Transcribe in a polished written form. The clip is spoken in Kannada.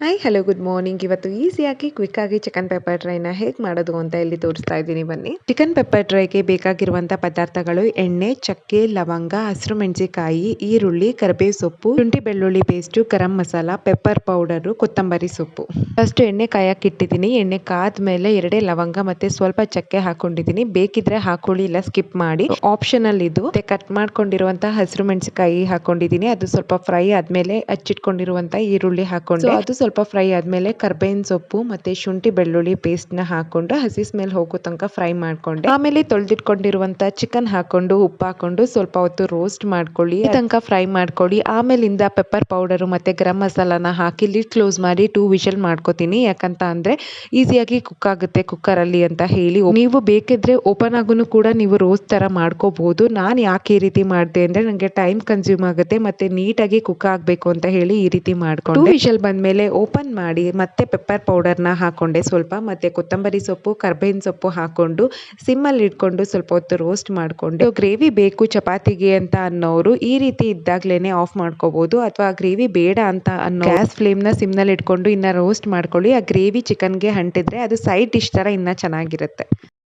Hi hello good morning. ಇವತ್ತು ಈಸಿಯಾಗಿ ಕ್ವಿಕ್ ಆಗಿ ಚಿಕನ್ ಪೆಪ್ಪರ್ ಡ್ರೈನ ಹೇಗೆ ಮಾಡೋದು ಅಂತ ಇಲ್ಲಿ ತೋರಿಸ್ತಾ ಇದ್ದೀನಿ ಬನ್ನಿ. ಚಿಕನ್ ಪೆಪ್ಪರ್ ಡ್ರೈಗೆ ಬೇಕಾಗಿರುವಂತ ಪದಾರ್ಥಗಳು ಎಣ್ಣೆ, ಚಕ್ಕೆ, ಲವಂಗ, ಹಸಿರು ಮೆಣಸಿನಕಾಯಿ, ಈರುಳ್ಳಿ, ಕರಿಬೇವು ಸೊಪ್ಪು, ಶುಂಠಿ ಬೆಳ್ಳುಳ್ಳಿ paste, garam masala, pepper powder, ಕೊತ್ತಂಬರಿ ಸೊಪ್ಪು. ಫಸ್ಟ್ ಎಣ್ಣೆ ಕಾಯಕ್ಕೆ ಇಟ್ಟಿದ್ದೀನಿ. ಎಣ್ಣೆ ಕಾದ್ಮೇಲೆ 2 ಲವಂಗ ಮತ್ತೆ ಸ್ವಲ್ಪ ಚಕ್ಕೆ ಹಾಕೊಂಡಿದ್ದೀನಿ. ಬೇಕಿದ್ರೆ ಹಾಕೊಳ್ಳಿ, ಇಲ್ಲ ಸ್ಕಿಪ್ ಮಾಡಿ, ಆಪ್ಷನಲ್ ಇದು. ಮತ್ತೆ ಕಟ್ ಮಾಡ್ಕೊಂಡಿರುವಂತಹ ಹಸಿರು ಮೆಣಸಿನಕಾಯಿ ಹಾಕೊಂಡಿದ್ದೀನಿ. ಅದು ಸ್ವಲ್ಪ ಫ್ರೈ ಆದ್ಮೇಲೆ ಹಚ್ಚಿಟ್ಕೊಂಡಿರುವಂತ ಈರುಳ್ಳಿ ಹಾಕೊಂಡೆ. ಅದು ಸ್ವಲ್ಪ ಫ್ರೈ ಆದ್ಮೇಲೆ ಕರ್ಬೇವಿನ ಸೊಪ್ಪು ಮತ್ತೆ ಶುಂಠಿ ಬೆಳ್ಳುಳ್ಳಿ ಪೇಸ್ಟ್ ನ ಹಾಕೊಂಡು ಹಸಿ ಸ್ಮೆಲ್ ಹೋಗೋ ತನಕ ಫ್ರೈ ಮಾಡ್ಕೊಂಡೆ. ಆಮೇಲೆ ತೊಳೆದಿಟ್ಕೊಂಡಿರುವಂತ ಚಿಕನ್ ಹಾಕೊಂಡು ಉಪ್ಪು ಹಾಕೊಂಡು ಸ್ವಲ್ಪ ಹೊತ್ತು ರೋಸ್ಟ್ ಮಾಡ್ಕೊಳ್ಳಿ, ತನಕ ಫ್ರೈ ಮಾಡ್ಕೊಳ್ಳಿ. ಆಮೇಲಿಂದ ಪೆಪ್ಪರ್ ಪೌಡರ್ ಮತ್ತೆ ಗರಂ ಮಸಾಲಾನ ಹಾಕಿ ಲಿಡ್ ಕ್ಲೋಸ್ ಮಾಡಿ 2 ವಿಷಲ್ ಮಾಡ್ಕೋತೀನಿ. ಯಾಕಂತ ಅಂದ್ರೆ ಈಸಿಯಾಗಿ ಕುಕ್ ಆಗುತ್ತೆ ಕುಕ್ಕರ್ ಅಲ್ಲಿ ಅಂತ ಹೇಳಿ. ನೀವು ಬೇಕಿದ್ರೆ ಓಪನ್ ಆಗೂ ಕೂಡ ನೀವು ರೋಸ್ಟ್ ತರ ಮಾಡ್ಕೋಬಹುದು. ನಾನು ಯಾಕೆ ಈ ರೀತಿ ಮಾಡಿದೆ ಅಂದ್ರೆ ನನಗೆ ಟೈಮ್ ಕನ್ಸ್ಯೂಮ್ ಆಗುತ್ತೆ ಮತ್ತೆ ನೀಟಾಗಿ ಕುಕ್ ಆಗ್ಬೇಕು ಅಂತ ಹೇಳಿ ಈ ರೀತಿ ಮಾಡ್ಕೊಂಡು 2 ವಿಷಲ್ ಬಂದ್ಮೇಲೆ ಓಪನ್ ಮಾಡಿ ಮತ್ತೆ ಪೆಪ್ಪರ್ ಪೌಡರ್ನ ಹಾಕೊಂಡೆ ಸ್ವಲ್ಪ, ಮತ್ತೆ ಕೊತ್ತಂಬರಿ ಸೊಪ್ಪು, ಕರ್ಬೇವಿನ ಸೊಪ್ಪು ಹಾಕೊಂಡು ಸಿಮ್ಮಲ್ಲಿ ಇಟ್ಕೊಂಡು ಸ್ವಲ್ಪ ಹೊತ್ತು ರೋಸ್ಟ್ ಮಾಡ್ಕೊಂಡೆ. ಗ್ರೇವಿ ಬೇಕು ಚಪಾತಿಗೆ ಅಂತ ಅನ್ನೋರು ಈ ರೀತಿ ಇದ್ದಾಗ್ಲೇನೆ ಆಫ್ ಮಾಡ್ಕೋಬಹುದು, ಅಥವಾ ಗ್ರೇವಿ ಬೇಡ ಅಂತ ಅನ್ನೋ ಗ್ಯಾಸ್ ಫ್ಲೇಮ್ ನ ಸಿಮ್ ನಲ್ಲಿ ಇಟ್ಕೊಂಡು ಇನ್ನ ರೋಸ್ಟ್ ಮಾಡ್ಕೊಳ್ಳಿ. ಆ ಗ್ರೇವಿ ಚಿಕನ್ಗೆ ಅಂಟಿದ್ರೆ ಅದು ಸೈಡ್ ಡಿಶ್ ತರ ಇನ್ನ ಚೆನ್ನಾಗಿರುತ್ತೆ.